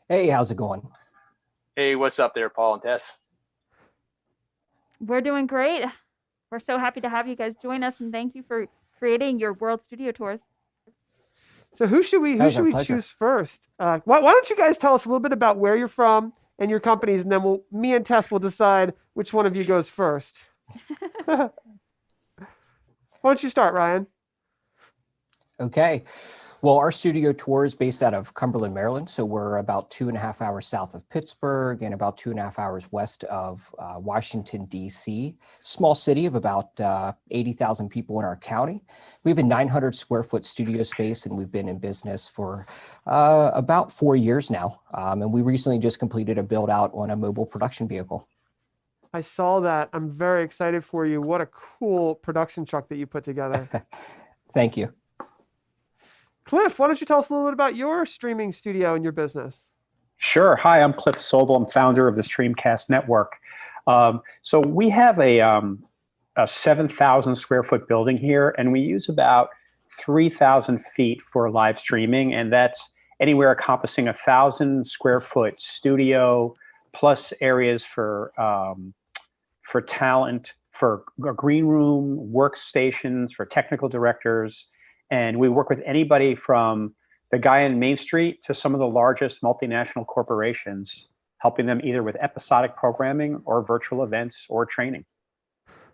Hey, how's it going? Hey, what's up there, Paul and Tess? We're doing great. We're so happy to have you guys join us, and thank you for creating your World Studio Tours. So who should we choose first? Why don't you guys tell us a little bit about where you're from and your companies, and then me and Tess will decide which one of you goes first. Why don't you start, Ryan? Okay. Well, our studio tour is based out of Cumberland, Maryland. So we're about 2.5 hours south of Pittsburgh and about 2.5 hours west of Washington, D.C. Small city of about 80,000 people in our county. We have a 900 square foot studio space, and we've been in business for about 4 years now. And we recently just completed a build out on a mobile production vehicle. I saw that. I'm very excited for you. What a cool production truck that you put together. Thank you. Cliff, why don't you tell us a little bit about your streaming studio and your business? Sure. Hi, I'm Cliff Sobel. I'm founder of the Streamcast Network. So we have a 7,000 square foot building here, and we use about 3,000 feet for live streaming, and that's anywhere encompassing 1,000 square foot studio plus areas for talent, for a green room, workstations, for technical directors. And we work with anybody from the guy in Main Street to some of the largest multinational corporations, helping them either with episodic programming or virtual events or training.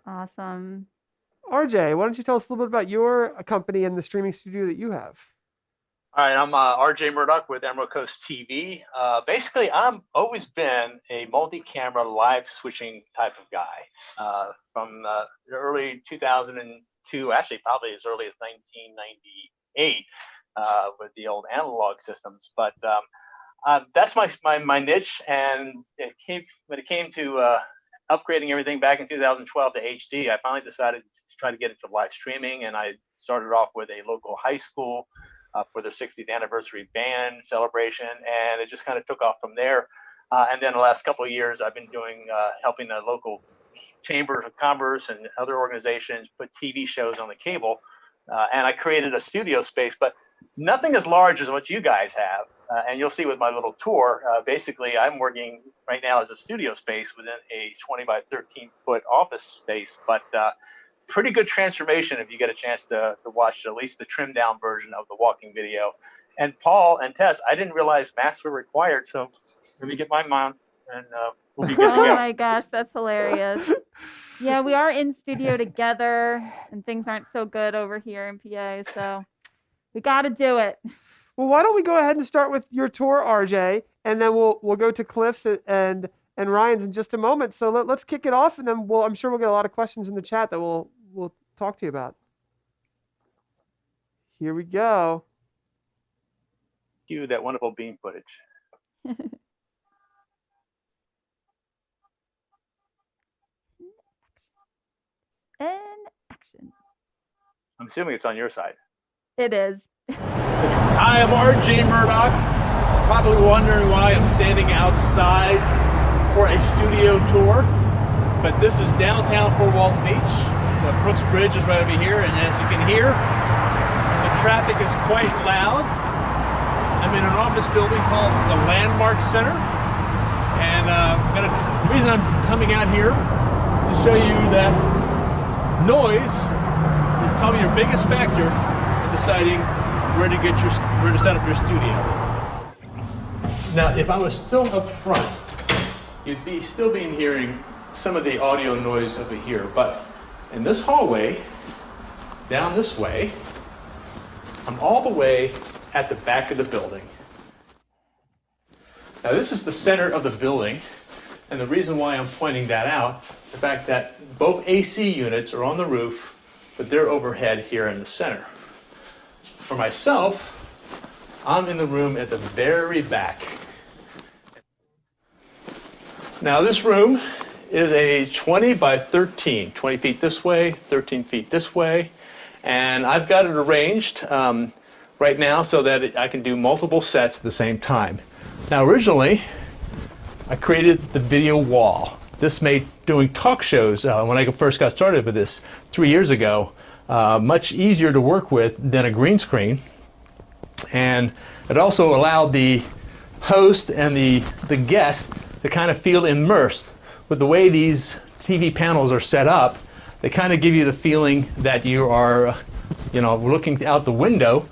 Awesome. RJ, why don't you tell us a little bit about your company and the streaming studio that you have? All right, I'm RJ Murdoch with Emerald Coast TV. Basically, I've always been a multi-camera live switching type of guy from the early 2002, actually probably as early as 1998 with the old analog systems. But that's my niche, and when it came to upgrading everything back in 2012 to HD, I finally decided to try to get into live streaming, and I started off with a local high school for their 60th anniversary band celebration, and it just kind of took off from there. And then the last couple of years, I've been doing helping the local chambers of commerce and other organizations put TV shows on the cable, and I created a studio space, but nothing as large as what you guys have. And you'll see with my little tour, basically I'm working right now as a studio space within a 20 by 13 foot office space, but pretty good transformation if you get a chance to watch at least the trimmed down version of the walking video. And Paul and Tess, I didn't realize masks were required, so let me get my mom and we'll be good to go. Oh my gosh, that's hilarious. Yeah, we are in studio together, and things aren't so good over here in PA, so we got to do it. Well, why don't we go ahead and start with your tour, RJ, and then we'll go to Cliff's and Ryan's in just a moment. So let's kick it off, and then I'm sure we'll get a lot of questions in the chat that we'll talk to you about. Here we go. Cue that wonderful beam footage. And action. I'm assuming it's on your side. It is. Hi, I'm RJ Murdoch. Probably wondering why I'm standing outside for a studio tour, but this is downtown Fort Walton Beach. The Brooks Bridge is right over here, and as you can hear, the traffic is quite loud. I'm in an office building called the Landmark Center, and the reason I'm coming out here to show you that noise is probably your biggest factor in deciding where to set up your studio. Now, if I was still up front, you'd still be hearing some of the audio noise over here, but in this hallway, down this way, I'm all the way at the back of the building. Now, this is the center of the building, and the reason why I'm pointing that out is the fact that both AC units are on the roof, but they're overhead here in the center. For myself, I'm in the room at the very back. Now, this room is a 20 by 13, 20 feet this way, 13 feet this way, and I've got it arranged right now so that I can do multiple sets at the same time. Now, originally, I created the video wall. This made doing talk shows when I first got started with this 3 years ago much easier to work with than a green screen, and it also allowed the host and the guest to kind of feel immersed. With the way these TV panels are set up, they kind of give you the feeling that you are, looking out the window,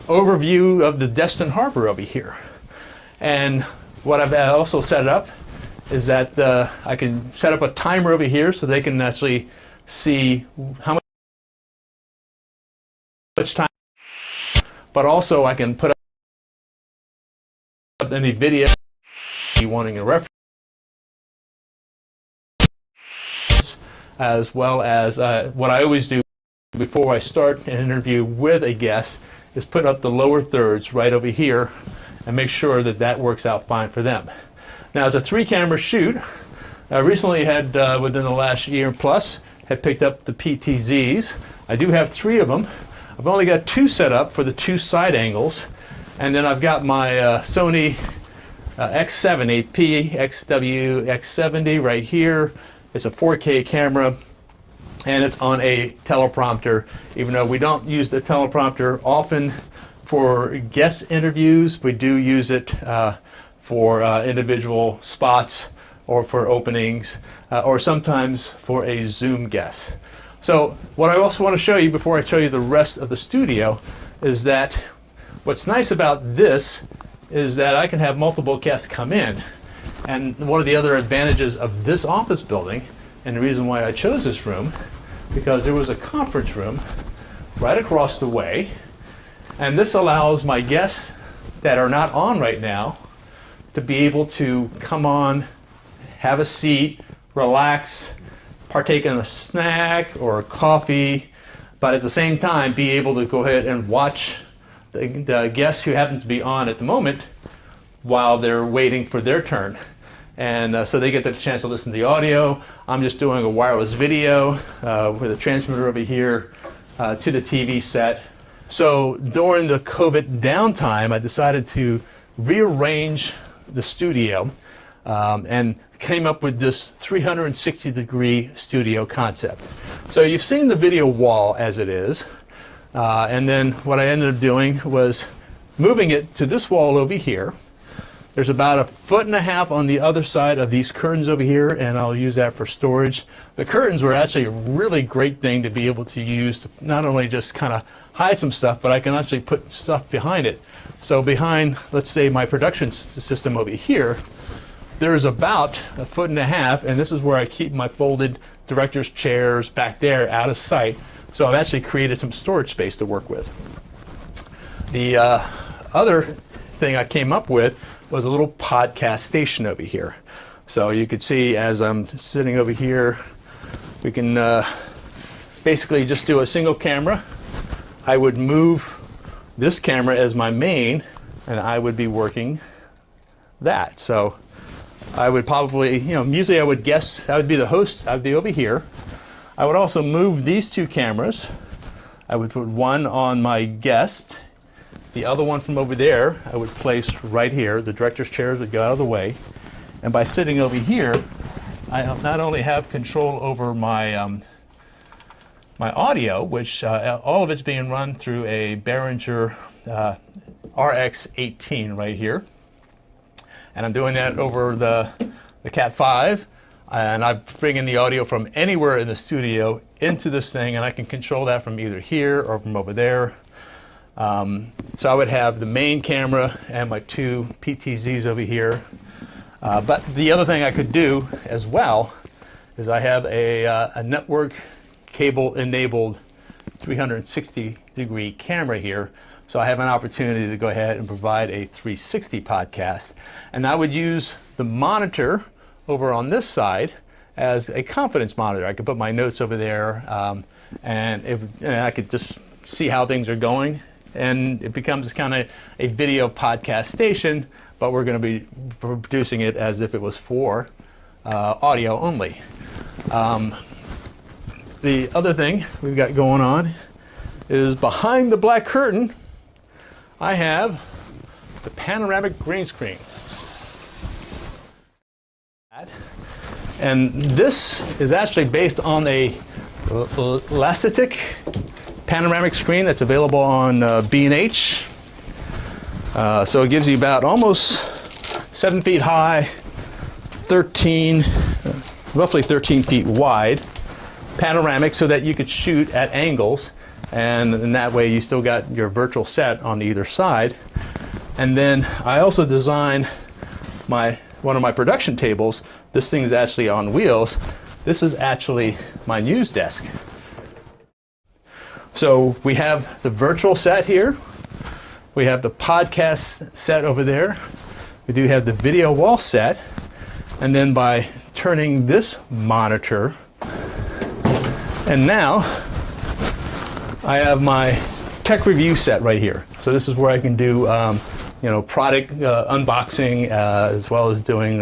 overview of the Destin Harbor over here. And what I've also set up is that I can set up a timer over here so they can actually see how much time, but also I can put up any video you wanting a reference, as well as what I always do before I start an interview with a guest is put up the lower thirds right over here and make sure that that works out fine for them. Now, it's a 3-camera shoot. I recently had, within the last year plus, had picked up the PTZs. I do have 3 of them. I've only got 2 set up for the 2 side angles. And then I've got my Sony X7 XW X70 right here. It's a 4K camera, and it's on a teleprompter, even though we don't use the teleprompter often for guest interviews. We do use it for individual spots or for openings or sometimes for a Zoom guest. So what I also want to show you before I show you the rest of the studio is that what's nice about this is that I can have multiple guests come in. And one of the other advantages of this office building, and the reason why I chose this room, because there was a conference room right across the way, and this allows my guests that are not on right now to be able to come on, have a seat, relax, partake in a snack or a coffee, but at the same time be able to go ahead and watch the guests who happen to be on at the moment while they're waiting for their turn. And so they get the chance to listen to the audio. I'm just doing a wireless video with a transmitter over here to the TV set. So during the COVID downtime, I decided to rearrange the studio and came up with this 360-degree studio concept. So you've seen the video wall as it is. And then what I ended up doing was moving it to this wall over here. There's about 1.5 feet on the other side of these curtains over here, and I'll use that for storage. The curtains were actually a really great thing to be able to use to not only just kind of hide some stuff, but I can actually put stuff behind it. So behind, let's say, my production system over here, there's about 1.5 feet, and this is where I keep my folded director's chairs back there out of sight. So I've actually created some storage space to work with. The other thing I came up with was a little podcast station over here. So you could see as I'm sitting over here, we can basically just do a single camera. I would move this camera as my main, and I would be working that. So I would probably, usually I would guess, I would be the host, I would be over here. I would also move these 2 cameras. I would put one on my guest. The other one from over there, I would place right here. The director's chairs would go out of the way. And by sitting over here, I not only have control over my my audio, which all of it's being run through a Behringer RX18 right here. And I'm doing that over the Cat 5. And I bring in the audio from anywhere in the studio into this thing, and I can control that from either here or from over there. So I would have the main camera and my 2 PTZs over here. But the other thing I could do as well is I have a network cable-enabled 360-degree camera here. So I have an opportunity to go ahead and provide a 360 podcast. And I would use the monitor over on this side as a confidence monitor. I could put my notes over there, and I could just see how things are going. And it becomes kind of a video podcast station, but we're going to be producing it as if it was for audio only. The other thing we've got going on is behind the black curtain, I have the panoramic green screen. And this is actually based on a Elastitic panoramic screen that's available on B&H. So it gives you about almost 7 feet high, roughly 13 feet wide, panoramic, so that you could shoot at angles, and in that way you still got your virtual set on either side. And then I also designed one of my production tables. This thing's actually on wheels. This is actually my news desk. So we have the virtual set here. We have the podcast set over there. We do have the video wall set. And then by turning this monitor, and now I have my tech review set right here. So this is where I can do product unboxing, as well as doing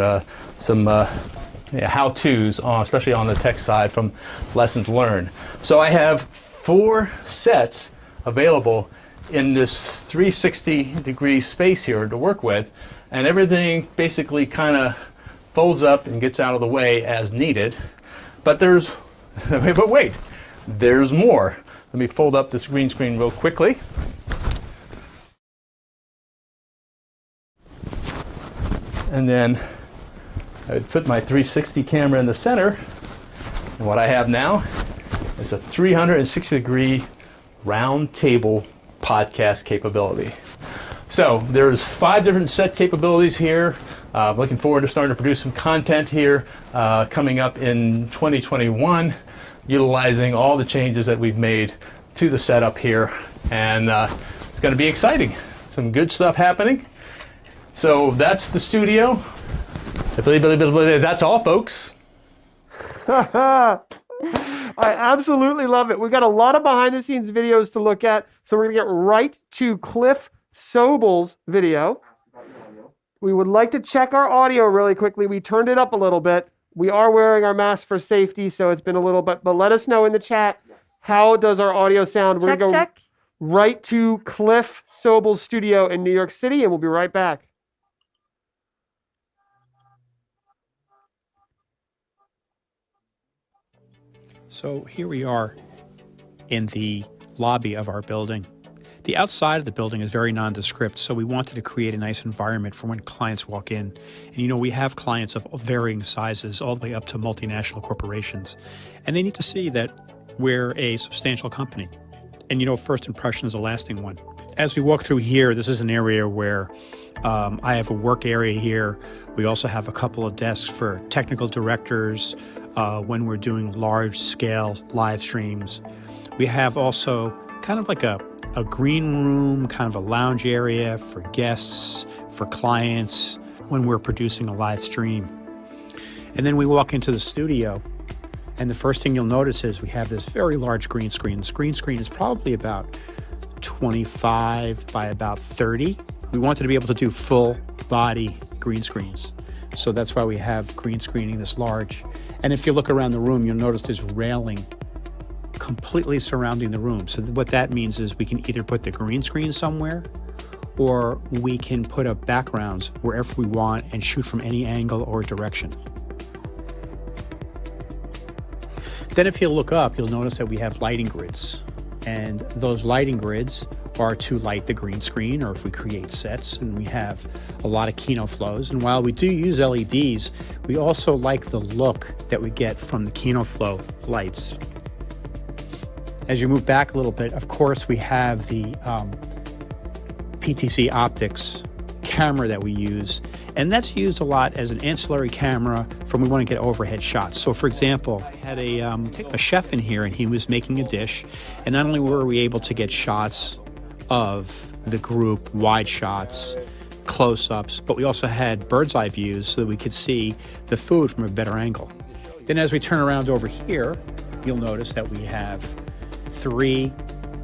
some how-tos, especially on the tech side from lessons learned. So I have 4 sets available in this 360-degree space here to work with, and everything basically kind of folds up and gets out of the way as needed. But there's more. Let me fold up this green screen real quickly. And then I would put my 360 camera in the center, and what I have now is a 360-degree round table podcast capability. So there's 5 different set capabilities here. Looking forward to starting to produce some content here coming up in 2021, utilizing all the changes that we've made to the setup here, and it's going to be exciting. Some good stuff happening. So that's the studio. That's all, folks. I absolutely love it. We've got a lot of behind-the-scenes videos to look at, so we're going to get right to Cliff Sobel's video. We would like to check our audio really quickly. We turned it up a little bit. We are wearing our masks for safety, so it's been a little bit, but let us know in the chat, how does our audio sound? We're going to go right to Cliff Sobel's studio in New York City, and we'll be right back. So here we are in the lobby of our building. The outside of the building is very nondescript, so we wanted to create a nice environment for when clients walk in. And we have clients of varying sizes, all the way up to multinational corporations. And they need to see that we're a substantial company. And first impression is a lasting one. As we walk through here, this is an area where I have a work area here. We also have a couple of desks for technical directors, when we're doing large-scale live streams. We have also kind of like a green room, kind of a lounge area for guests, for clients, when we're producing a live stream. And then we walk into the studio, and the first thing you'll notice is we have this very large green screen. This green screen is probably about 25 by about 30. We wanted to be able to do full-body green screens. So that's why we have green screening this large. And if you look around the room, you'll notice there's railing completely surrounding the room. So what that means is we can either put the green screen somewhere, or we can put up backgrounds wherever we want and shoot from any angle or direction. Then if you look up, you'll notice that we have lighting grids. And those lighting grids are to light the green screen, or if we create sets, and we have a lot of Kino flows. And while we do use LEDs, we also like the look that we get from the Kino flow lights. As you move back a little bit, of course, we have the PTC Optics camera that we use, and that's used a lot as an ancillary camera when we want to get overhead shots. So for example, I had a chef in here, and he was making a dish, and not only were we able to get shots of the group, wide shots, close-ups, but we also had bird's eye views so that we could see the food from a better angle. Then as we turn around over here, you'll notice that we have 3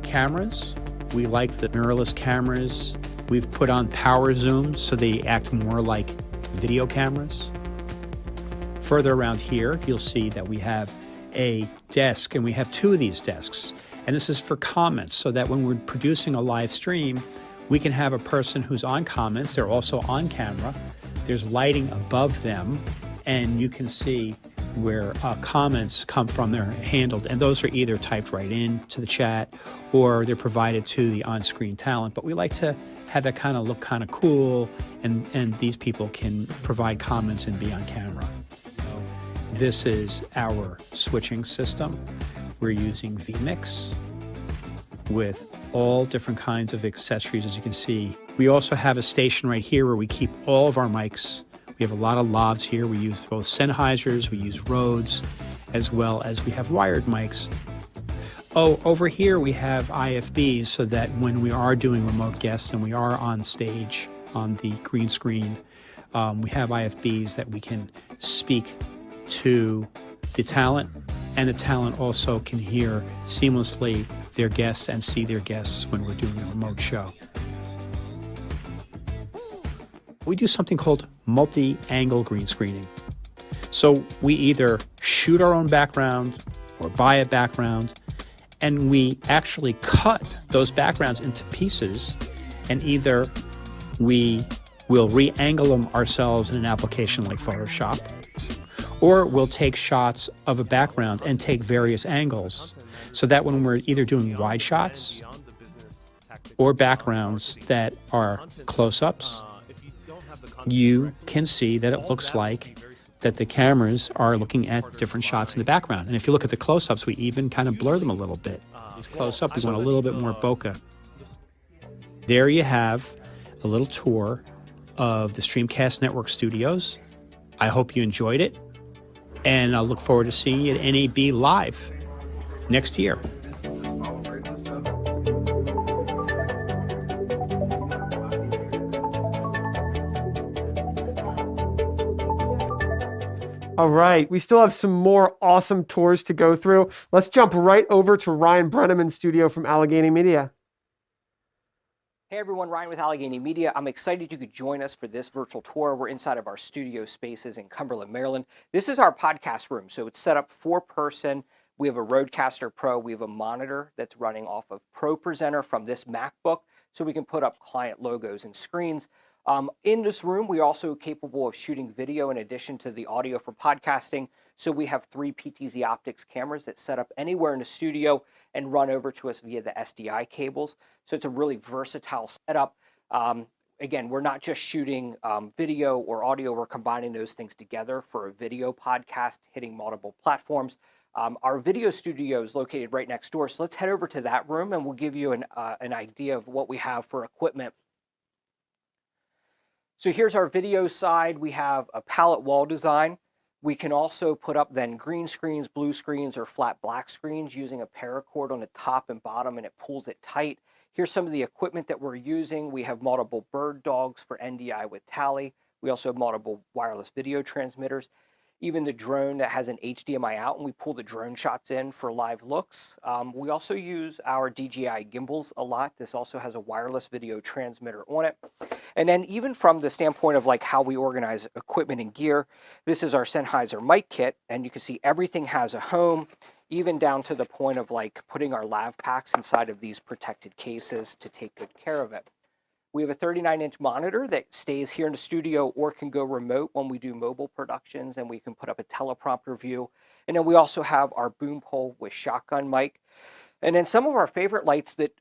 cameras. We like the mirrorless cameras. We've put on power zoom so they act more like video cameras. Further around here, you'll see that we have a desk, and we have 2 of these desks. And this is for comments, so that when we're producing a live stream, we can have a person who's on comments. They're also on camera. There's lighting above them, and you can see where comments come from, they're handled, and those are either typed right into the chat or they're provided to the on-screen talent. But we like to have that kind of look kind of cool, and these people can provide comments and be on camera. So this is our switching system. We're using vMix with all different kinds of accessories, as you can see. We also have a station right here where we keep all of our mics. We have a lot of lavs here. We use both Sennheisers, we use Rhodes, as well as we have wired mics. Oh, over here we have IFBs so that when we are doing remote guests and we are on stage on the green screen, we have IFBs that we can speak to the talent, and the talent also can hear seamlessly their guests and see their guests when we're doing a remote show. We do something called multi-angle green screening. So we either shoot our own background or buy a background, and we actually cut those backgrounds into pieces, and either we will re-angle them ourselves in an application like Photoshop, or we'll take shots of a background and take various angles so that when we're either doing wide shots or backgrounds that are close-ups, you can see that it looks like that the cameras are looking at different shots in the background. And if you look at the close-ups, we even kind of blur them a little bit. Close-up, we want a little bit more bokeh. There you have a little tour of the StreamCast Network studios. I hope you enjoyed it, and I'll look forward to seeing you at NAB Live next year. All right, we still have some more awesome tours to go through. Let's jump right over to Ryan Brennaman's studio from Allegheny Media. Hey everyone, Ryan with Allegheny Media. I'm excited you could join us for this virtual tour. We're inside of our studio spaces in Cumberland, Maryland. This is our podcast room, so it's set up 4-person. We have a Rodecaster Pro. We have a monitor that's running off of Pro Presenter from this MacBook, so we can put up client logos and screens. In this room, we're also capable of shooting video in addition to the audio for podcasting. So we have 3 PTZ Optics cameras that set up anywhere in the studio and run over to us via the SDI cables. So it's a really versatile setup. Again, we're not just shooting video or audio, we're combining those things together for a video podcast hitting multiple platforms. Our video studio is located right next door. So let's head over to that room and we'll give you an idea of what we have for equipment. So here's our video side. We have a palette wall design. We can also put up then green screens, blue screens, or flat black screens using a paracord on the top and bottom, and it pulls it tight. Here's some of the equipment that we're using. We have multiple bird dogs for NDI with Tally. We also have multiple wireless video transmitters. Even the drone that has an HDMI out, and we pull the drone shots in for live looks. We also use our DJI gimbals a lot. This also has a wireless video transmitter on it. And then even from the standpoint of like how we organize equipment and gear, this is our Sennheiser mic kit, and you can see everything has a home, even down to the point of like putting our lav packs inside of these protected cases to take good care of it. We have a 39-inch monitor that stays here in the studio or can go remote when we do mobile productions, and we can put up a teleprompter view. And then we also have our boom pole with shotgun mic. And then some of our favorite lights that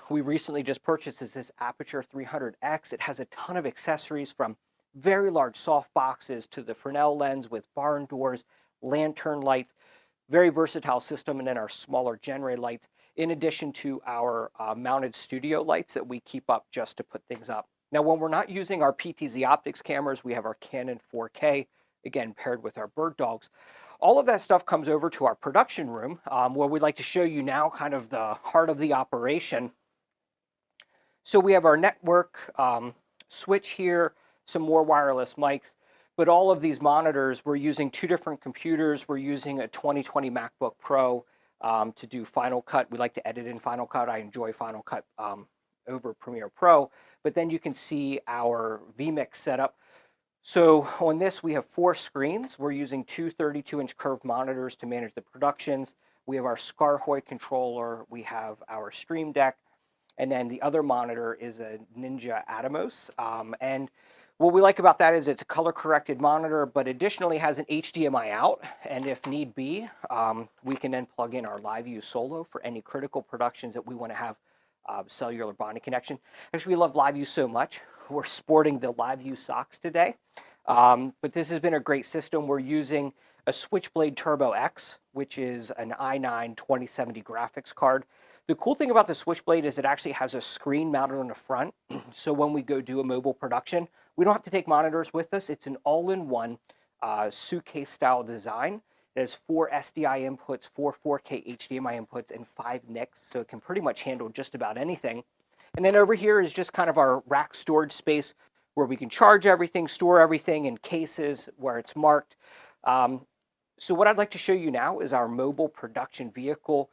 we recently just purchased is this Aperture 300X. It has a ton of accessories from very large soft boxes to the Fresnel lens with barn doors, lantern lights, very versatile system, and then our smaller Genray lights, in addition to our mounted studio lights that we keep up just to put things up. Now, when we're not using our PTZ Optics cameras, we have our Canon 4K, again, paired with our bird dogs. All of that stuff comes over to our production room, where we'd like to show you now kind of the heart of the operation. So we have our network switch here, some more wireless mics, but all of these monitors, we're using 2 different computers. We're using a 2020 MacBook Pro to do Final Cut. We like to edit in Final Cut. I enjoy Final Cut over Premiere Pro, but then you can see our vMix setup. So on this, we have 4 screens. We're using 2 32-inch curved monitors to manage the productions. We have our Scarhoy controller. We have our Stream Deck. And then the other monitor is a Ninja Atomos. And What we like about that is it's a color-corrected monitor, but additionally has an HDMI out, and if need be, we can then plug in our LiveView Solo for any critical productions that we want to have cellular bonding connection. Actually, we love LiveView so much, we're sporting the LiveView socks today, but this has been a great system. We're using a Switchblade Turbo X, which is an i9 2070 graphics card. The cool thing about the Switchblade is it actually has a screen mounted on the front, so when we go do a mobile production, we don't have to take monitors with us. It's an all-in-one suitcase-style design. It has 4 SDI inputs, 4 4K HDMI inputs, and 5 NICs, so it can pretty much handle just about anything. And then over here is just kind of our rack storage space where we can charge everything, store everything in cases where it's marked. So what I'd like to show you now is our mobile production vehicle.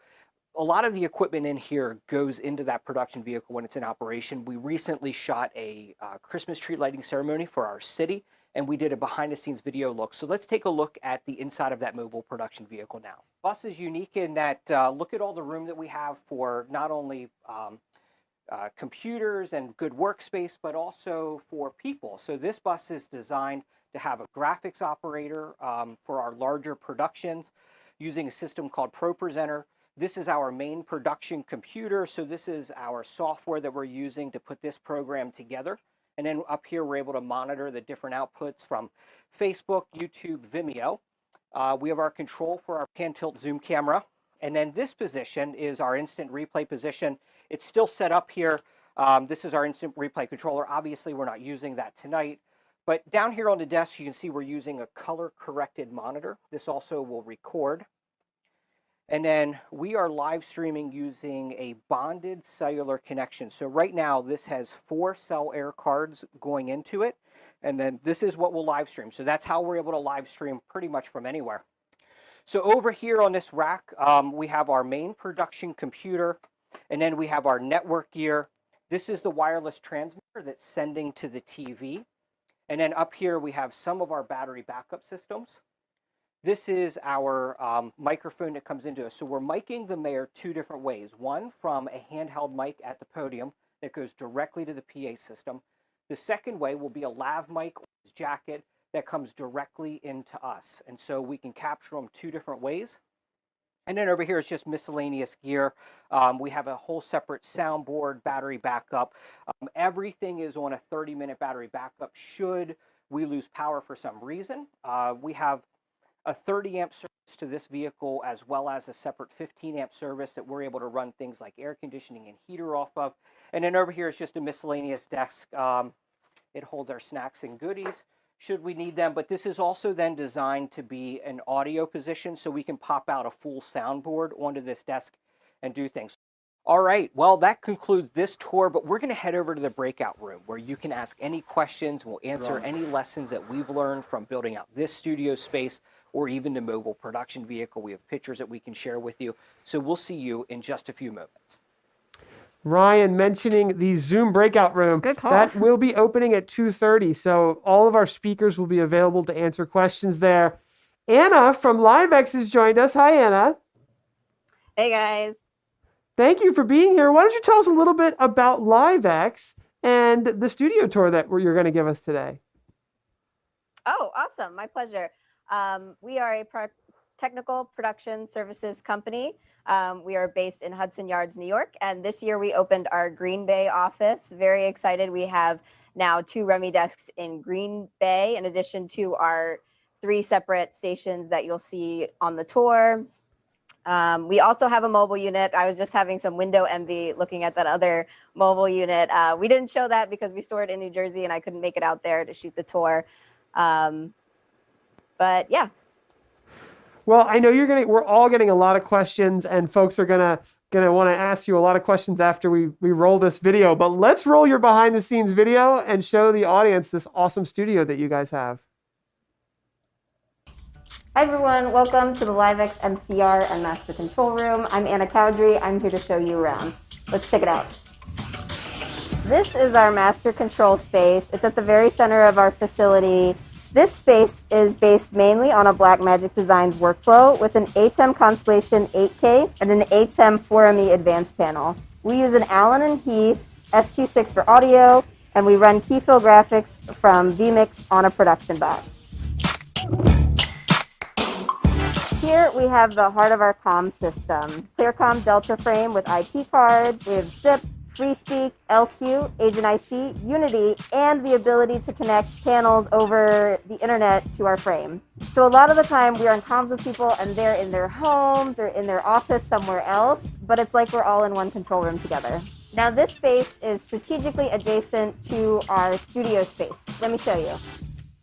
A lot of the equipment in here goes into that production vehicle when it's in operation. We recently shot a Christmas tree lighting ceremony for our city, and we did a behind-the-scenes video look. So let's take a look at the inside of that mobile production vehicle now. Bus is unique in that look at all the room that we have for not only computers and good workspace, but also for people. So this bus is designed to have a graphics operator for our larger productions using a system called ProPresenter. This is our main production computer, so this is our software that we're using to put this program together. And then up here, we're able to monitor the different outputs from Facebook, YouTube, Vimeo. We have our control for our pan-tilt zoom camera. And then this position is our instant replay position. It's still set up here. This is our instant replay controller. Obviously, we're not using that tonight. But down here on the desk, you can see we're using a color-corrected monitor. This also will record. And then we are live streaming using a bonded cellular connection. So right now, this has 4 cell air cards going into it. And then this is what we'll live stream. So that's how we're able to live stream pretty much from anywhere. So over here on this rack, we have our main production computer. And then we have our network gear. This is the wireless transmitter that's sending to the TV. And then up here, we have some of our battery backup systems. This is our microphone that comes into us. So we're miking the mayor 2 different ways. One from a handheld mic at the podium that goes directly to the PA system. The second way will be a lav mic or jacket that comes directly into us. And so we can capture them 2 different ways. And then over here is just miscellaneous gear. We have a whole separate soundboard, battery backup. Everything is on a 30-minute battery backup should we lose power for some reason. We have a 30-amp service to this vehicle, as well as a separate 15-amp service that we're able to run things like air conditioning and heater off of. And then over here is just a miscellaneous desk. It holds our snacks and goodies should we need them. But this is also then designed to be an audio position, so we can pop out a full soundboard onto this desk and do things. All right, well, that concludes this tour, but we're going to head over to the breakout room where you can ask any questions. We'll answer any lessons that we've learned from building out this studio space or even the mobile production vehicle. We have pictures that we can share with you. So we'll see you in just a few moments. Ryan mentioning the Zoom breakout room. Good call. That will be opening at 2:30. So all of our speakers will be available to answer questions there. Anna from LiveX has joined us. Hi, Anna. Hey, guys. Thank you for being here. Why don't you tell us a little bit about LiveX and the studio tour that you're going to give us today? Oh, awesome. My pleasure. We are a technical production services company. We are based in Hudson Yards, New York. And this year we opened our Green Bay office. Very excited. We have now 2 REMI desks in Green Bay, in addition to our 3 separate stations that you'll see on the tour. We also have a mobile unit. I was just having some window envy looking at that other mobile unit. We didn't show that because we stored it in New Jersey and I couldn't make it out there to shoot the tour. But yeah. Well, I know we're all getting a lot of questions, and folks are gonna want to ask you a lot of questions after we roll this video. But let's roll your behind the scenes video and show the audience this awesome studio that you guys have. Hi everyone, welcome to the LiveX MCR and Master Control Room. I'm Anna Cowdrey. I'm here to show you around. Let's check it out. This is our Master Control space. It's at the very center of our facility. This space is based mainly on a Blackmagic Designs workflow with an ATEM Constellation 8K and an ATEM 4ME Advanced panel. We use an Allen & Heath SQ6 for audio and we run key fill graphics from vMix on a production bot. Here we have the heart of our comm system. ClearComm Delta frame with IP cards. We have ZIP, FreeSpeak, LQ, Agent IC, Unity, and the ability to connect panels over the internet to our frame. So a lot of the time we are in comms with people and they're in their homes or in their office somewhere else, but it's like we're all in one control room together. Now this space is strategically adjacent to our studio space. Let me show you.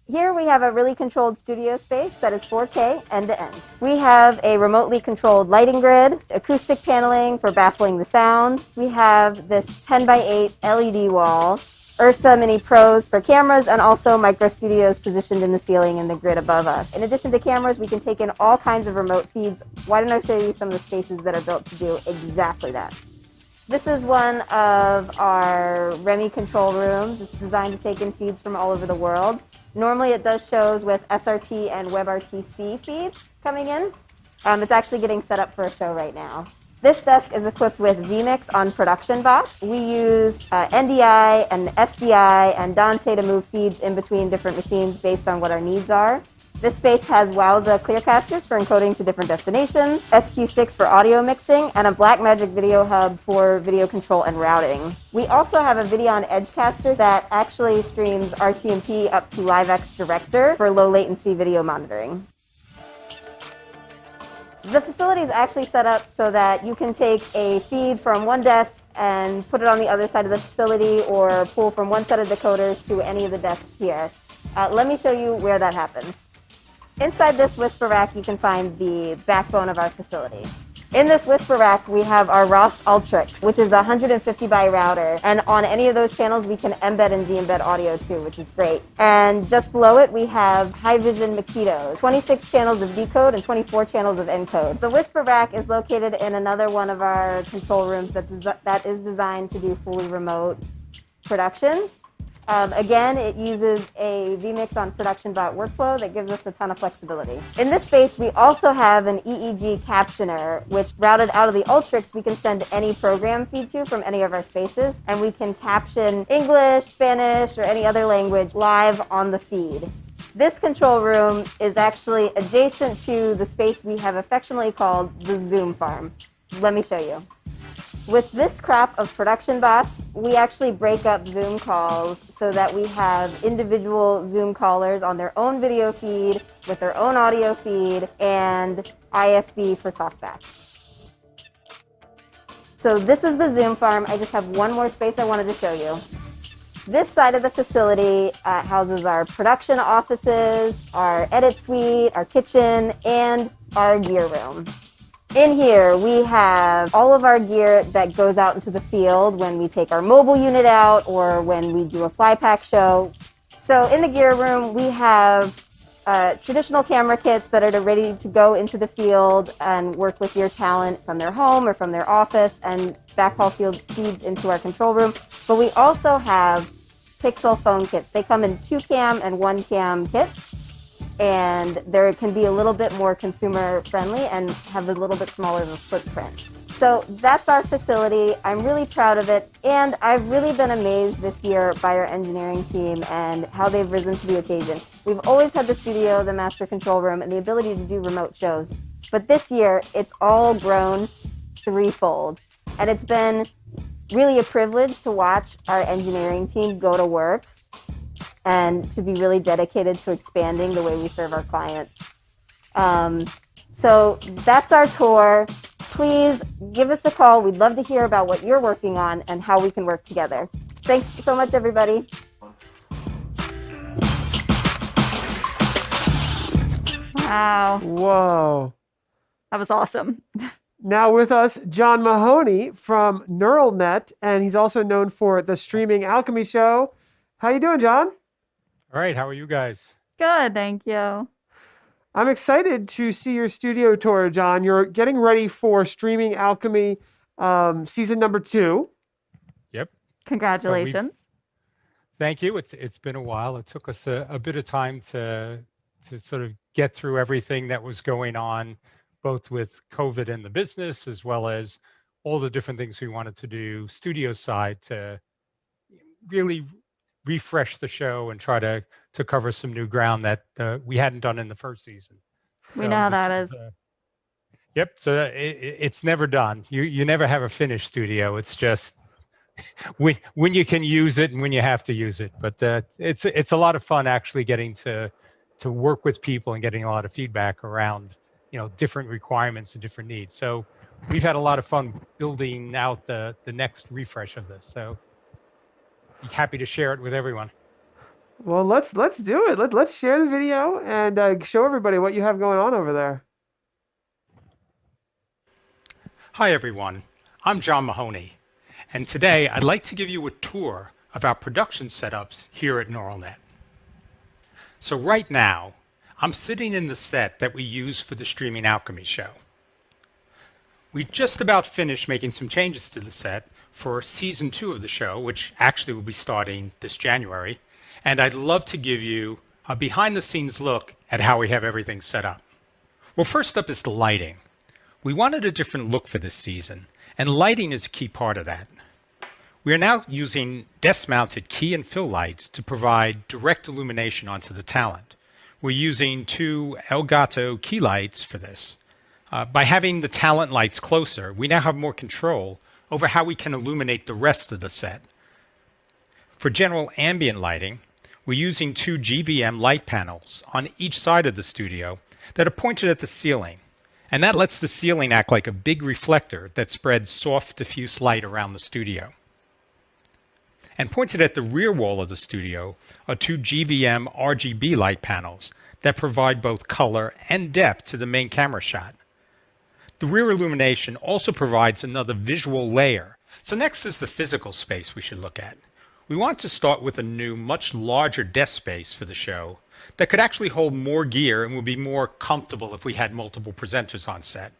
Here we have a really controlled studio space that is 4K end-to-end. We have a remotely controlled lighting grid, acoustic paneling for baffling the sound. We have this 10x8 LED wall, Ursa Mini Pros for cameras, and also micro studios positioned in the ceiling and the grid above us. In addition to cameras, we can take in all kinds of remote feeds. Why don't I show you some of the spaces that are built to do exactly that? This is one of our REMI control rooms. It's designed to take in feeds from all over the world. Normally it does shows with SRT and WebRTC feeds coming in. It's actually getting set up for a show right now. This desk is equipped with vMix on production bots. We use NDI and SDI and Dante to move feeds in between different machines based on what our needs are. This space has Wowza Clearcasters for encoding to different destinations, SQ6 for audio mixing, and a Blackmagic video hub for video control and routing. We also have a Videon Edgecaster that actually streams RTMP up to LiveX Director for low latency video monitoring. The facility is actually set up so that you can take a feed from one desk and put it on the other side of the facility or pull from one set of decoders to any of the desks here. Let me show you where that happens. Inside this whisper rack, you can find the backbone of our facility. In this whisper rack, we have our ROS Ultrix, which is a 150 by router. And on any of those channels, we can embed and de-embed audio too, which is great. And just below it, we have High-Vision Makito, 26 channels of decode and 24 channels of encode. The whisper rack is located in another one of our control rooms that is designed to do fully remote productions. Again, it uses a vMix on production bot workflow that gives us a ton of flexibility. In this space, we also have an EEG captioner, which routed out of the Ultrix, we can send any program feed to from any of our spaces, and we can caption English, Spanish, or any other language live on the feed. This control room is actually adjacent to the space we have affectionately called the Zoom farm. Let me show you. With this crop of production bots, we actually break up Zoom calls so that we have individual Zoom callers on their own video feed with their own audio feed and IFB for talkback. So this is the Zoom farm. I just have one more space I wanted to show you. This side of the facility houses our production offices, our edit suite, our kitchen, and our gear room. In here, we have all of our gear that goes out into the field when we take our mobile unit out or when we do a fly pack show. So in the gear room, we have traditional camera kits that are ready to go into the field and work with your talent from their home or from their office and backhaul field feeds into our control room. But we also have Pixel phone kits. They come in 2-cam and 1-cam kits. And there can be a little bit more consumer friendly and have a little bit smaller of a footprint. So that's our facility. I'm really proud of it. And I've really been amazed this year by our engineering team and how they've risen to the occasion. We've always had the studio, the master control room, and the ability to do remote shows. But this year, it's all grown threefold. And it's been really a privilege to watch our engineering team go to work and to be really dedicated to expanding the way we serve our clients. So that's our tour. Please give us a call. We'd love to hear about what you're working on and how we can work together. Thanks so much, everybody. Wow. Whoa. That was awesome. Now with us, John Mahoney from NeuralNet, and he's also known for the Streaming Alchemy Show. How you doing, John? All right, how are you guys? Good, thank you. I'm excited to see your studio tour, John. You're getting ready for Streaming Alchemy season number 2. Yep. Congratulations. Thank you. It's been a while. It took us a bit of time to sort of get through everything that was going on, both with COVID and the business, as well as all the different things we wanted to do studio side to really refresh the show and try to cover some new ground that we hadn't done in the first season. We know how that is. Yep. So it's never done. You never have a finished studio. It's just when you can use it and when you have to use it. But it's a lot of fun actually getting to work with people and getting a lot of feedback around different requirements and different needs. So we've had a lot of fun building out the next refresh of this. So happy to share it with everyone. Well, let's do it. Let's share the video and show everybody what you have going on over there. Hi, everyone. I'm John Mahoney, and today I'd like to give you a tour of our production setups here at NeuralNet. So right now, I'm sitting in the set that we use for the Streaming Alchemy show. We just about finished making some changes to the set for season 2 of the show, which actually will be starting this January, and I'd love to give you a behind-the-scenes look at how we have everything set up. Well, first up is the lighting. We wanted a different look for this season, and lighting is a key part of that. We are now using desk-mounted key and fill lights to provide direct illumination onto the talent. We're using 2 Elgato key lights for this. By having the talent lights closer, we now have more control over how we can illuminate the rest of the set. For general ambient lighting, we're using 2 GVM light panels on each side of the studio that are pointed at the ceiling. And that lets the ceiling act like a big reflector that spreads soft, diffuse light around the studio. And pointed at the rear wall of the studio are 2 GVM RGB light panels that provide both color and depth to the main camera shot. The rear illumination also provides another visual layer. So next is the physical space we should look at. We want to start with a new, much larger desk space for the show that could actually hold more gear and would be more comfortable if we had multiple presenters on set.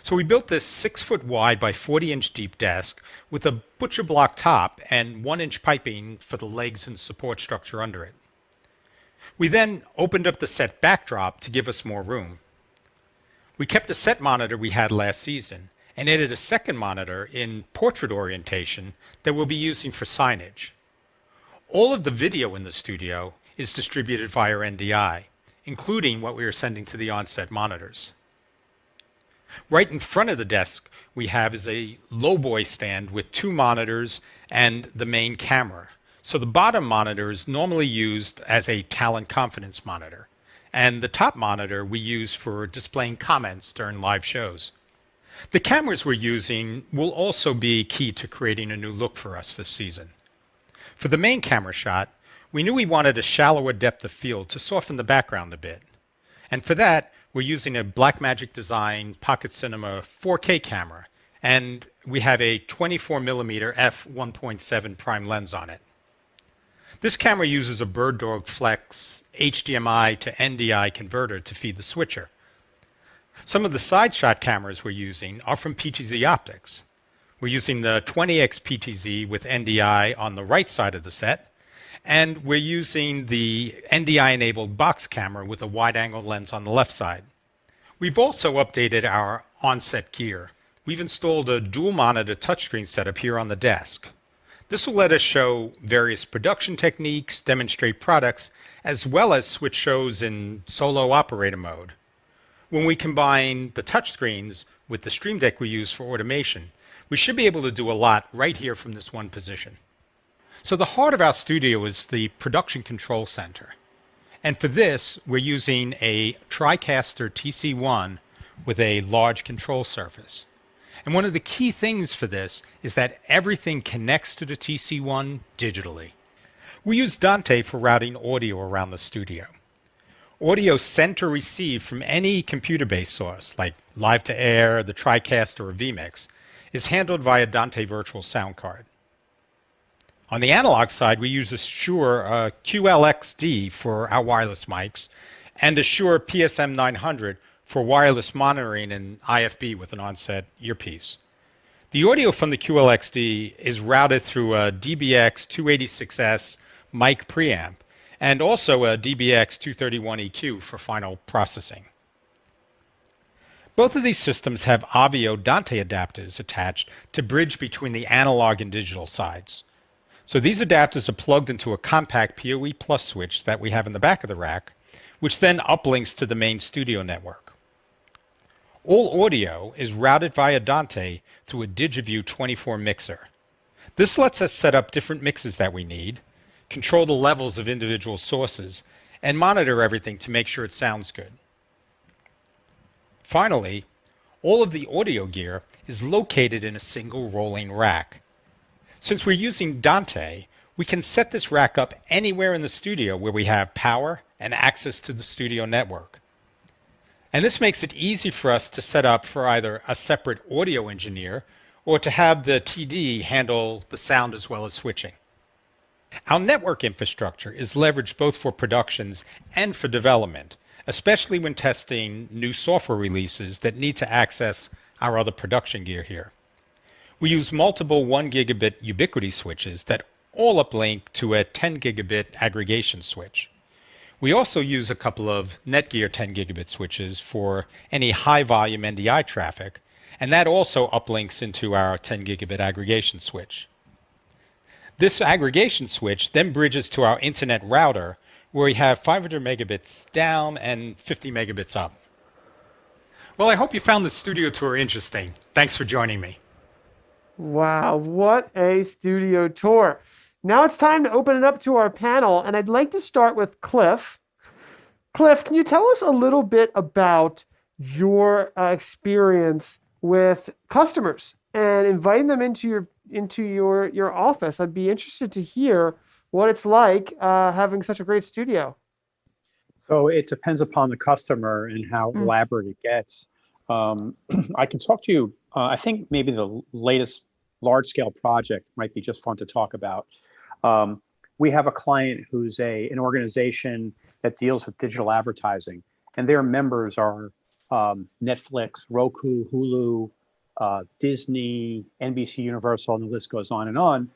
So we built this 6-foot wide by 40-inch deep desk with a butcher block top and 1-inch piping for the legs and support structure under it. We then opened up the set backdrop to give us more room. We kept the set monitor we had last season and added a second monitor in portrait orientation that we'll be using for signage. All of the video in the studio is distributed via NDI, including what we are sending to the on-set monitors. Right in front of the desk we have is a lowboy stand with 2 monitors and the main camera. So the bottom monitor is normally used as a talent confidence monitor, and the top monitor we use for displaying comments during live shows. The cameras we're using will also be key to creating a new look for us this season. For the main camera shot, we knew we wanted a shallower depth of field to soften the background a bit. And for that, we're using a Blackmagic Design Pocket Cinema 4K camera, and we have a 24mm f1.7 prime lens on it. This camera uses a Bird Dog Flex HDMI to NDI converter to feed the switcher. Some of the side shot cameras we're using are from PTZ Optics. We're using the 20X PTZ with NDI on the right side of the set, and we're using the NDI-enabled box camera with a wide-angle lens on the left side. We've also updated our on-set gear. We've installed a dual-monitor touchscreen setup here on the desk. This will let us show various production techniques, demonstrate products, as well as switch shows in solo operator mode. When we combine the touchscreens with the Stream Deck we use for automation, we should be able to do a lot right here from this one position. So the heart of our studio is the production control center. And for this, we're using a TriCaster TC1 with a large control surface. And one of the key things for this is that everything connects to the TC1 digitally. We use Dante for routing audio around the studio. Audio sent or received from any computer-based source, like Live to Air, the TriCaster, or vMix, is handled via Dante Virtual Sound Card. On the analog side, we use a Shure QLXD for our wireless mics and a Shure PSM 900 for wireless monitoring and IFB with an onset earpiece. The audio from the QLXD is routed through a DBX 286S mic preamp and also a DBX 231 EQ for final processing. Both of these systems have Avio Dante adapters attached to bridge between the analog and digital sides. So these adapters are plugged into a compact PoE Plus switch that we have in the back of the rack, which then uplinks to the main studio network. All audio is routed via Dante through a DigiView 24 mixer. This lets us set up different mixes that we need, control the levels of individual sources, and monitor everything to make sure it sounds good. Finally, all of the audio gear is located in a single rolling rack. Since we're using Dante, we can set this rack up anywhere in the studio where we have power and access to the studio network. And this makes it easy for us to set up for either a separate audio engineer or to have the TD handle the sound as well as switching. Our network infrastructure is leveraged both for productions and for development, especially when testing new software releases that need to access our other production gear here. We use multiple 1 gigabit ubiquity switches that all uplink to a 10 gigabit aggregation switch. We also use a couple of Netgear 10 gigabit switches for any high volume NDI traffic, and that also uplinks into our 10 gigabit aggregation switch. This aggregation switch then bridges to our internet router, where we have 500 megabits down and 50 megabits up. Well, I hope you found the studio tour interesting. Thanks for joining me. Wow, what a studio tour. Now it's time to open it up to our panel, and I'd like to start with Cliff. Cliff, can you tell us a little bit about your experience with customers and inviting them into your office? I'd be interested to hear what it's like having such a great studio. So it depends upon the customer and how elaborate it gets. I can talk to you, I think maybe the latest large-scale project might be just fun to talk about. We have a client who's an organization that deals with digital advertising, and their members are Netflix, Roku, Hulu, Disney, NBC Universal, and the list goes on and on.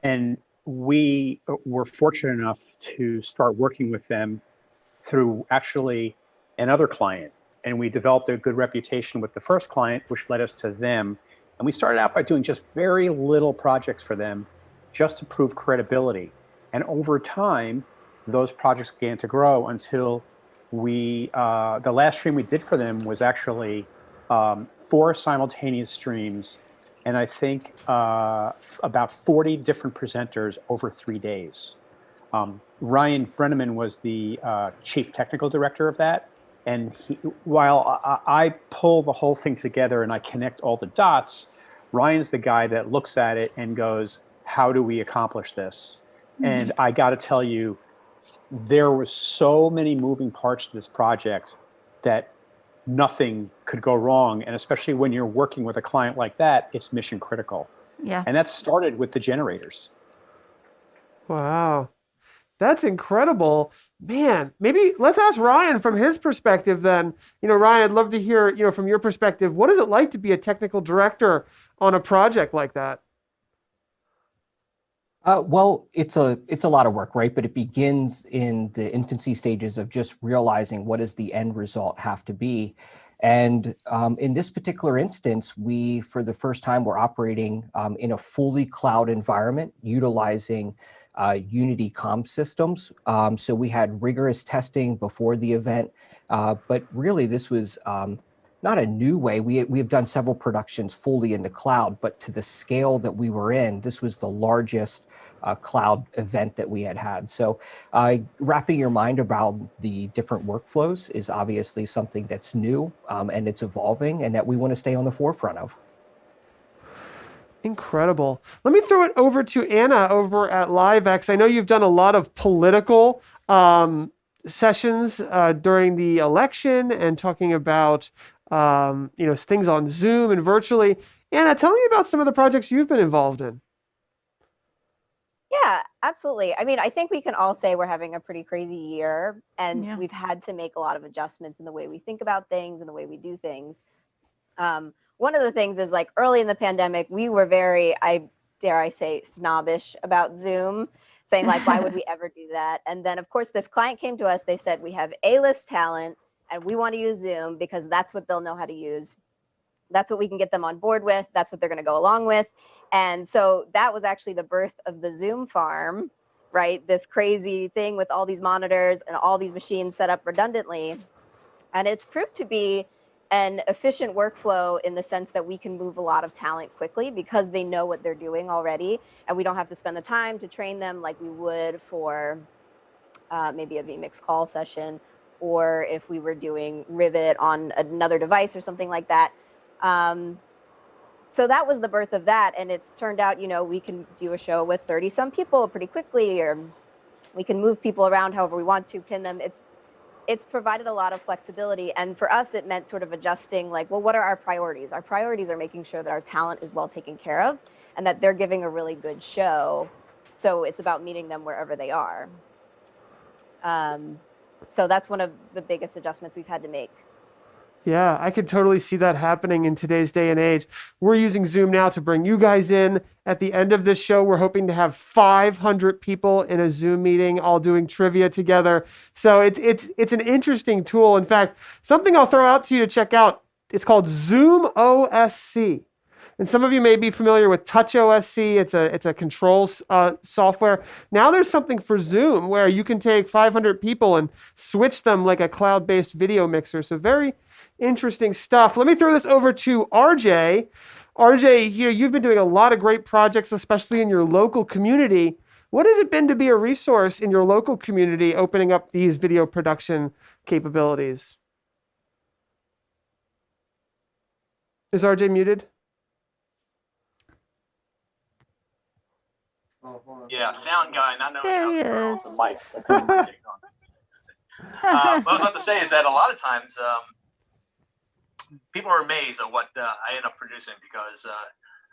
And we were fortunate enough to start working with them through actually another client. And we developed a good reputation with the first client, which led us to them. And we started out by doing just very little projects for them just to prove credibility. And over time, those projects began to grow until the last stream we did for them was actually 4 simultaneous streams, and I think about 40 different presenters over 3 days. Ryan Brennaman was the chief technical director of that. And while I pull the whole thing together and I connect all the dots, Ryan's the guy that looks at it and goes, how do we accomplish this? Mm-hmm. And I got to tell you, there were so many moving parts to this project that nothing could go wrong. And especially when you're working with a client like that, it's mission critical. Yeah. And that started with the generators. Wow. That's incredible. Man, maybe let's ask Ryan from his perspective then. Ryan, I'd love to hear, from your perspective, what is it like to be a technical director on a project like that? Well, it's a lot of work, right? But it begins in the infancy stages of just realizing what does the end result have to be. And in this particular instance, we, for the first time, were operating in a fully cloud environment, utilizing Unity comm systems. So we had rigorous testing before the event, but really this was not a new way. We have done several productions fully in the cloud, but to the scale that we were in, this was the largest cloud event that we had. So wrapping your mind about the different workflows is obviously something that's new and it's evolving and that we want to stay on the forefront of. Incredible. Let me throw it over to Anna over at LiveX. I know you've done a lot of political sessions during the election and talking about things on Zoom and virtually. Anna, tell me about some of the projects you've been involved in. Yeah, absolutely. I mean, I think we can all say we're having a pretty crazy year, and we've had to make a lot of adjustments in the way we think about things and the way we do things. One of the things is, like, early in the pandemic, we were very, dare I say, snobbish about Zoom, saying, like, why would we ever do that? And then, of course, this client came to us. They said, we have A-list talent, and we want to use Zoom because that's what they'll know how to use. That's what we can get them on board with. That's what they're going to go along with. And so that was actually the birth of the Zoom farm, right? This crazy thing with all these monitors and all these machines set up redundantly. And it's proved to be an efficient workflow in the sense that we can move a lot of talent quickly because they know what they're doing already. And we don't have to spend the time to train them like we would for maybe a vMix call session, or if we were doing Rivet on another device or something like that. So that was the birth of that. And it's turned out, you know, we can do a show with 30 some people pretty quickly, or we can move people around however we want to, pin them. It's provided a lot of flexibility. And for us, it meant sort of adjusting, like, well, what are our priorities? Our priorities are making sure that our talent is well taken care of and that they're giving a really good show. So it's about meeting them wherever they are. So that's one of the biggest adjustments we've had to make. Yeah, I could totally see that happening in today's day and age. We're using Zoom now to bring you guys in. At the end of this show, we're hoping to have 500 people in a Zoom meeting, all doing trivia together. So it's an interesting tool. In fact, something I'll throw out to you to check out, it's called Zoom OSC. And some of you may be familiar with Touch OSC. It's a controls software. Now there's something for Zoom where you can take 500 people and switch them like a cloud-based video mixer. So very interesting stuff. Let me throw this over to RJ. RJ, you've been doing a lot of great projects, especially in your local community. What has it been to be a resource in your local community, opening up these video production capabilities? Is RJ muted? Yeah, sound guy, not knowing There how he to turn is. off the mic. What I was about to say is that a lot of times people are amazed at what I end up producing, because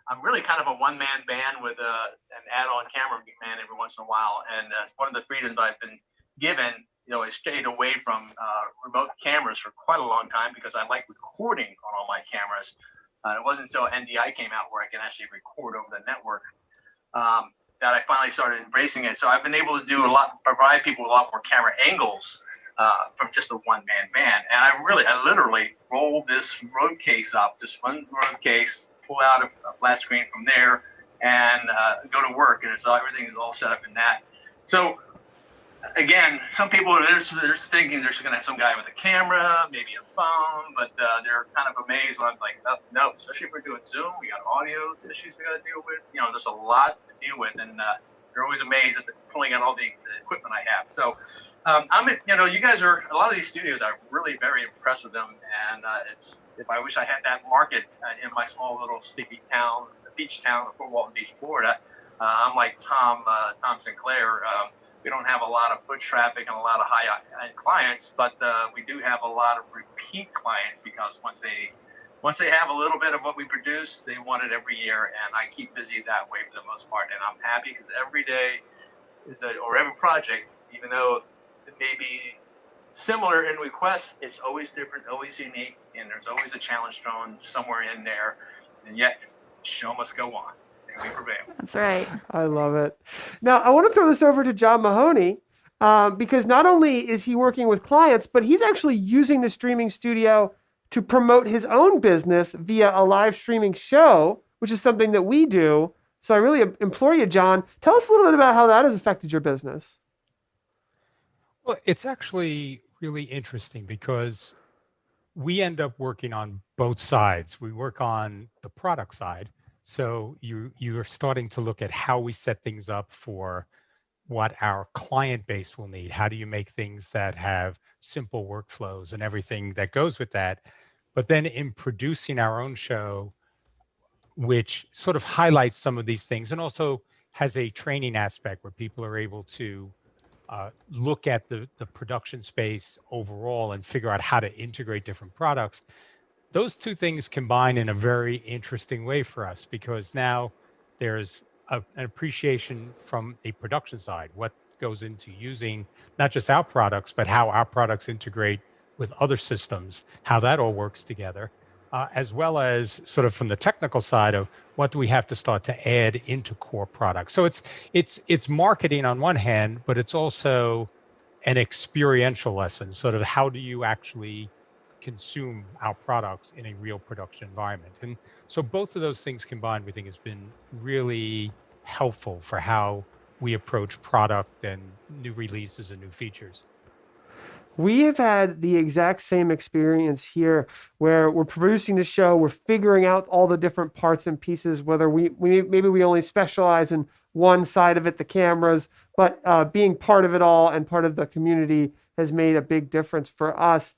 I'm really kind of a one-man band with an add-on cameraman every once in a while. And one of the freedoms I've been given, you know, I stayed away from remote cameras for quite a long time because I like recording on all my cameras. It wasn't until NDI came out where I can actually record over the network that I finally started embracing it. So I've been able to do provide people with a lot more camera angles from just a one-man band. And I literally roll this road case up, just one road case, pull out a flat screen from there, and go to work. And so everything is all set up in that. So again, some people are thinking there's going to have some guy with a camera, maybe a phone, but they're kind of amazed when I'm like, oh, no, especially if we're doing Zoom, we got audio issues we got to deal with. You know, there's a lot to deal with, and they're always amazed at pulling out all the equipment I have. So you guys are, a lot of these studios, I'm really very impressed with them, and if I wish I had that market in my small little sleepy town, beach town of Fort Walton Beach, Florida. I'm like Tom Sinclair. We don't have a lot of foot traffic and a lot of high-end clients, but we do have a lot of repeat clients, because once they have a little bit of what we produce, they want it every year, and I keep busy that way for the most part. And I'm happy because every day or every project, even though it may be similar in requests, it's always different, always unique, and there's always a challenge thrown somewhere in there, and yet show must go on. We prevail. That's right. I love it. Now, I want to throw this over to John Mahoney, because not only is he working with clients, but he's actually using the streaming studio to promote his own business via a live streaming show, which is something that we do. So I really implore you, John, tell us a little bit about how that has affected your business. Well, it's actually really interesting because we end up working on both sides. We work on the product side. So you're starting to look at how we set things up for what our client base will need. How do you make things that have simple workflows and everything that goes with that? But then in producing our own show, which sort of highlights some of these things and also has a training aspect where people are able to look at the production space overall and figure out how to integrate different products. Those two things combine in a very interesting way for us, because now there's an appreciation from the production side, what goes into using not just our products, but how our products integrate with other systems, how that all works together, as well as sort of from the technical side of what do we have to start to add into core products. So it's marketing on one hand, but it's also an experiential lesson, sort of how do you actually consume our products in a real production environment. And so both of those things combined, we think has been really helpful for how we approach product and new releases and new features. We have had the exact same experience here where we're producing the show, we're figuring out all the different parts and pieces, whether maybe we only specialize in one side of it, the cameras, but being part of it all and part of the community has made a big difference for us.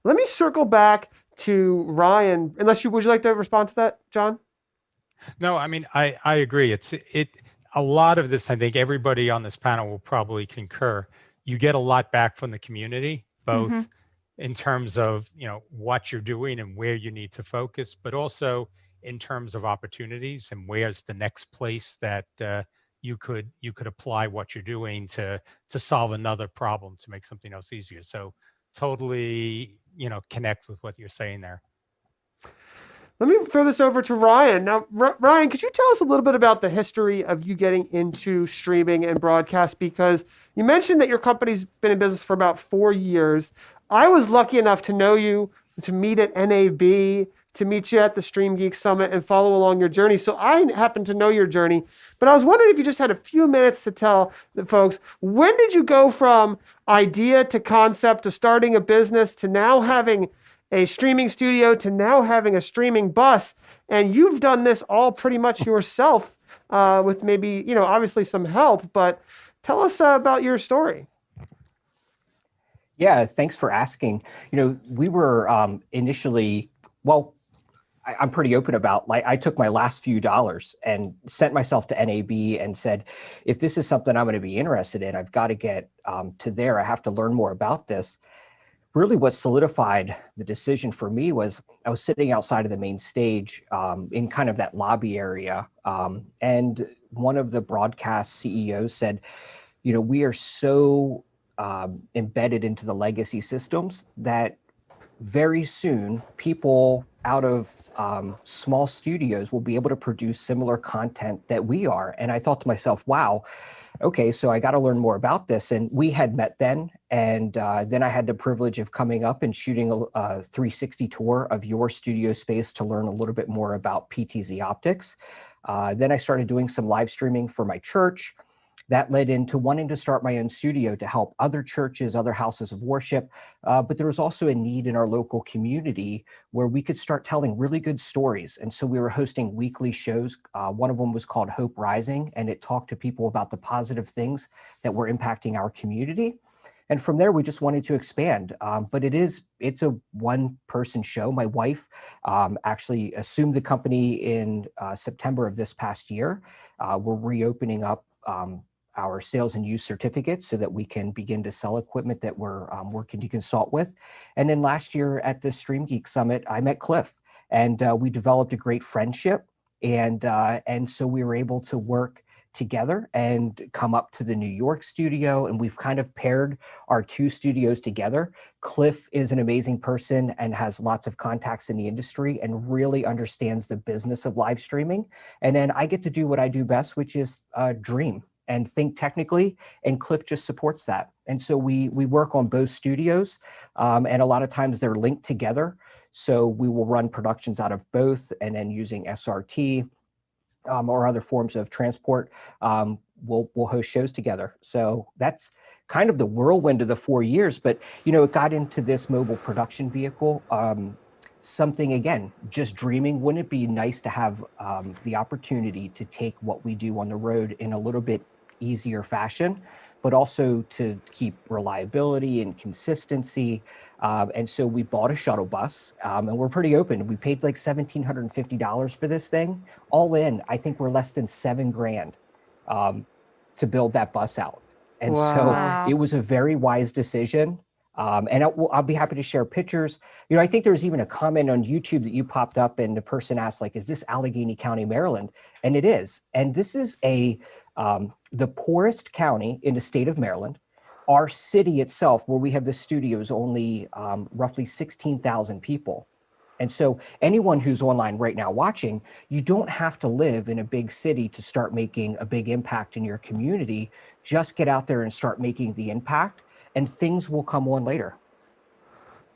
Let me circle back to Ryan, would you like to respond to that, John? No, I mean, I agree. A lot of this, I think everybody on this panel will probably concur. You get a lot back from the community, both in terms of, what you're doing and where you need to focus, but also in terms of opportunities and where's the next place that you could apply what you're doing to solve another problem, to make something else easier. So totally, connect with what you're saying there. Let me throw this over to Ryan. Now, Ryan, could you tell us a little bit about the history of you getting into streaming and broadcast? Because you mentioned that your company's been in business for about 4 years. I was lucky enough to know you, to meet at NAB, to meet you at the StreamGeeks Summit and follow along your journey. So I happen to know your journey, but I was wondering if you just had a few minutes to tell the folks, when did you go from idea to concept to starting a business to now having a streaming studio to now having a streaming bus? And you've done this all pretty much yourself with maybe, obviously some help, but tell us about your story. Yeah, thanks for asking. We were initially, I'm pretty open about, I took my last few dollars and sent myself to NAB and said, if this is something I'm going to be interested in, I've got to get to there. I have to learn more about this. Really what solidified the decision for me was I was sitting outside of the main stage in kind of that lobby area. And one of the broadcast CEOs said, we are so embedded into the legacy systems that very soon people out of small studios will be able to produce similar content that we are. And I thought to myself, wow, okay, so I got to learn more about this. And we had met then. And then I had the privilege of coming up and shooting a 360 tour of your studio space to learn a little bit more about PTZ optics. Then I started doing some live streaming for my church. That led into wanting to start my own studio to help other churches, other houses of worship. But there was also a need in our local community where we could start telling really good stories. And so we were hosting weekly shows. One of them was called Hope Rising, and it talked to people about the positive things that were impacting our community. And from there, we just wanted to expand. But it's a one-person show. My wife actually assumed the company in September of this past year. We're reopening up our sales and use certificates so that we can begin to sell equipment that we're working to consult with. And then last year at the StreamGeeks Summit, I met Cliff, and we developed a great friendship. And so we were able to work together and come up to the New York studio, and we've kind of paired our two studios together. Cliff is an amazing person and has lots of contacts in the industry and really understands the business of live streaming. And then I get to do what I do best, which is dream and think technically, and Cliff just supports that. And so we work on both studios, and a lot of times they're linked together. So we will run productions out of both, and then using SRT or other forms of transport, we'll host shows together. So that's kind of the whirlwind of the 4 years, but it got into this mobile production vehicle. Something, again, just dreaming. Wouldn't it be nice to have the opportunity to take what we do on the road in a little bit easier fashion, but also to keep reliability and consistency. And so we bought a shuttle bus, and we're pretty open. We paid like $1,750 for this thing. All in, I think we're less than $7,000 to build that bus out. And Wow. so it was a very wise decision. And I'll be happy to share pictures. I think there was even a comment on YouTube that you popped up, and the person asked, is this Allegheny County, Maryland? And it is. And this is the poorest county in the state of Maryland. Our city itself, where we have the studio, is only roughly 16,000 people. And so anyone who's online right now watching, you don't have to live in a big city to start making a big impact in your community. Just get out there and start making the impact, and things will come on later.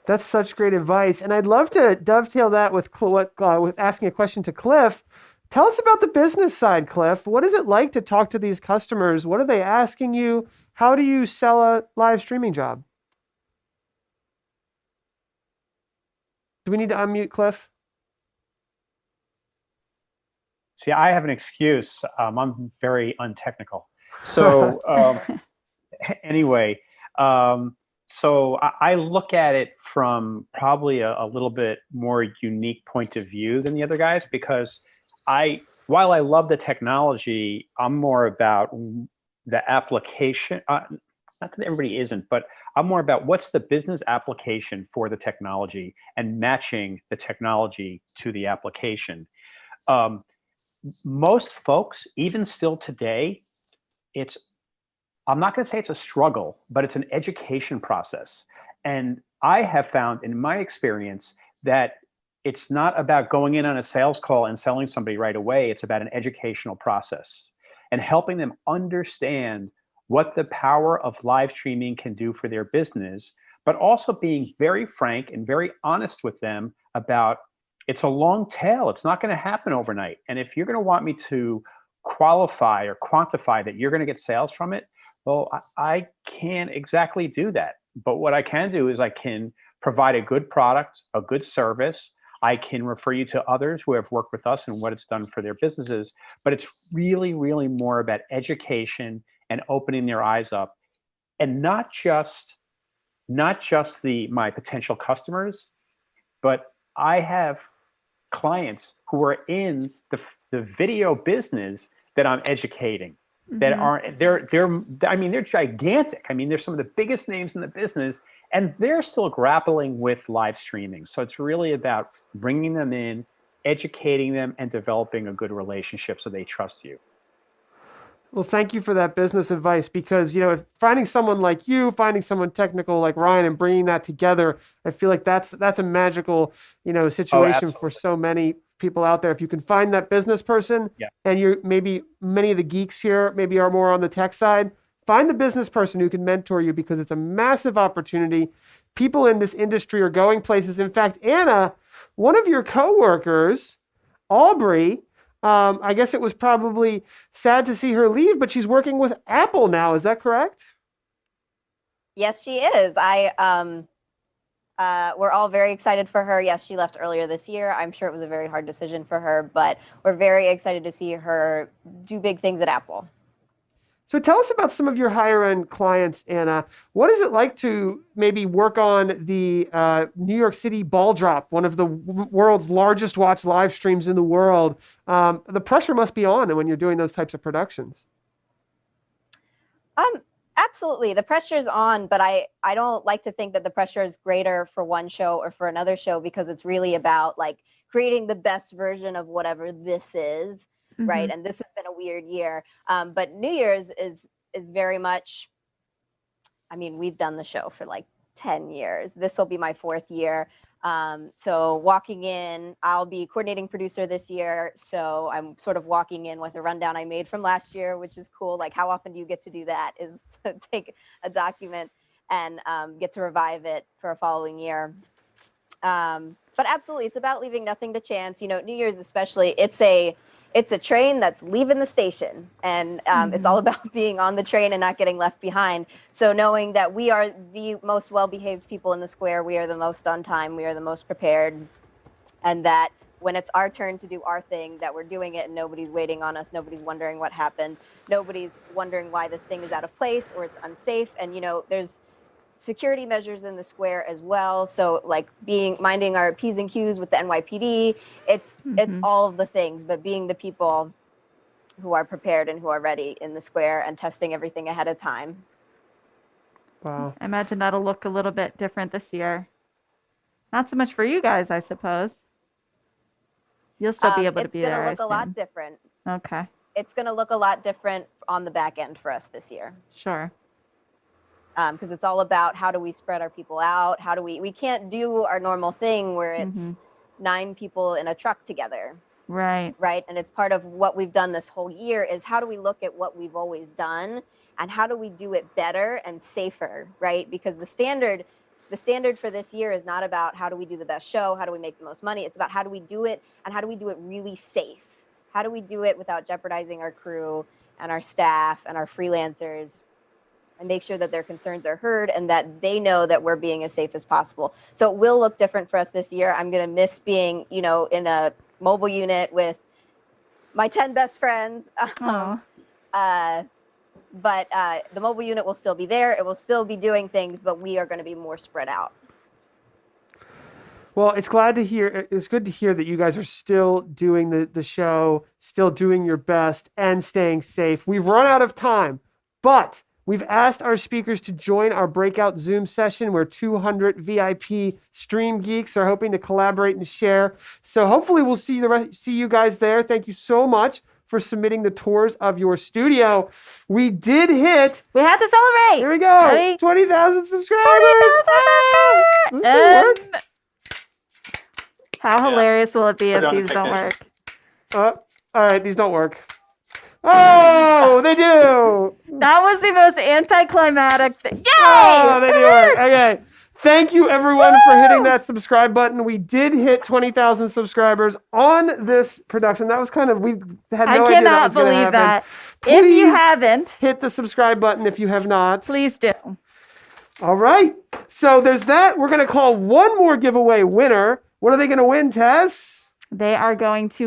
That's such great advice. And I'd love to dovetail that with with asking a question to Cliff. Tell us about the business side, Cliff. What is it like to talk to these customers? What are they asking you? How do you sell a live streaming job? Do we need to unmute Cliff? See, I have an excuse. I'm very untechnical. So anyway, so I look at it from probably a little bit more unique point of view than the other guys, because while I love the technology, I'm more about the application. Not that everybody isn't, but I'm more about what's the business application for the technology and matching the technology to the application. Most folks, even still today, I'm not going to say it's a struggle, but it's an education process. And I have found in my experience that it's not about going in on a sales call and selling somebody right away. It's about an educational process and helping them understand what the power of live streaming can do for their business, but also being very frank and very honest with them about it's a long tail. It's not going to happen overnight. And if you're going to want me to qualify or quantify that you're going to get sales from it, well, I can't exactly do that. But what I can do is I can provide a good product, a good service. I can refer you to others who have worked with us and what it's done for their businesses. But it's really, really more about education and opening their eyes up, and not just my potential customers, but I have clients who are in the video business that I'm educating. That are they're gigantic. I mean, they're some of the biggest names in the business, and they're still grappling with live streaming. So it's really about bringing them in, educating them, and developing a good relationship so they trust you. Well, thank you for that business advice, because, finding someone like you, finding someone technical like Ryan, and bringing that together, I feel like that's a magical, situation for so many people out there. If you can find that business person, and maybe many of the geeks here maybe are more on the tech side, find the business person who can mentor you, because it's a massive opportunity. People in this industry are going places. In fact, Anna, one of your coworkers, Aubrey, I guess it was probably sad to see her leave, but she's working with Apple now. Is that correct? Yes, she is. We're all very excited for her. Yes, she left earlier this year. I'm sure it was a very hard decision for her, but we're very excited to see her do big things at Apple. So tell us about some of your higher end clients, Anna. What is it like to maybe work on the New York City ball drop, one of the world's largest watched live streams in the world? The pressure must be on when you're doing those types of productions. Absolutely. The pressure is on, but I don't like to think that the pressure is greater for one show or for another show, because it's really about creating the best version of whatever this is. Right. And this has been a weird year. But New Year's is very much, we've done the show for 10 years. This will be my 4th year. So walking in, I'll be coordinating producer this year. So I'm sort of walking in with a rundown I made from last year, which is cool. How often do you get to do that, is to take a document and get to revive it for a following year. But absolutely, it's about leaving nothing to chance. New Year's especially, it's a train that's leaving the station, and it's all about being on the train and not getting left behind. So knowing that we are the most well-behaved people in the square, we are the most on time, we are the most prepared, and that when it's our turn to do our thing, that we're doing it and nobody's waiting on us, nobody's wondering what happened, nobody's wondering why this thing is out of place or it's unsafe. And there's security measures in the square as well. So minding our P's and Q's with the NYPD, it's all of the things, but being the people who are prepared and who are ready in the square and testing everything ahead of time. Wow. I imagine that'll look a little bit different this year. Not so much for you guys, I suppose. You'll still be able to be there. It's going to look a lot different. Okay. It's going to look a lot different on the back end for us this year. Sure. Because it's all about how do we spread our people out? How do we can't do our normal thing where it's 9 people in a truck together. Right. Right. And it's part of what we've done this whole year is how do we look at what we've always done and how do we do it better and safer, right? Because the standard the standard for this year is not about how do we do the best show, how do we make the most money. It's about how do we do it and how do we do it really safe? How do we do it without jeopardizing our crew and our staff and our freelancers, and make sure that their concerns are heard and that they know that we're being as safe as possible. So it will look different for us this year. I'm going to miss being, in a mobile unit with my 10 best friends. But the mobile unit will still be there. It will still be doing things, but we are going to be more spread out. Well, it's good to hear that you guys are still doing the show, still doing your best and staying safe. We've run out of time, but we've asked our speakers to join our breakout Zoom session where 200 VIP Stream Geeks are hoping to collaborate and share. So hopefully we'll see you guys there. Thank you so much for submitting the tours of your studio. We did hit. We had to celebrate. Here we go. Ready? 20,000 subscribers. 20,000 subscribers. How hilarious will it be if these don't work? All right, these don't work. Oh, they do. That was the most anticlimactic thing. Yay! Oh, they do work. Okay. Thank you, everyone, for hitting that subscribe button. We did hit 20,000 subscribers on this production. That was we had no idea that was going to happen. I cannot believe that. Please if you haven't, hit the subscribe button if you have not. Please do. All right. So there's that. We're going to call one more giveaway winner. What are they going to win, Tess? They are going to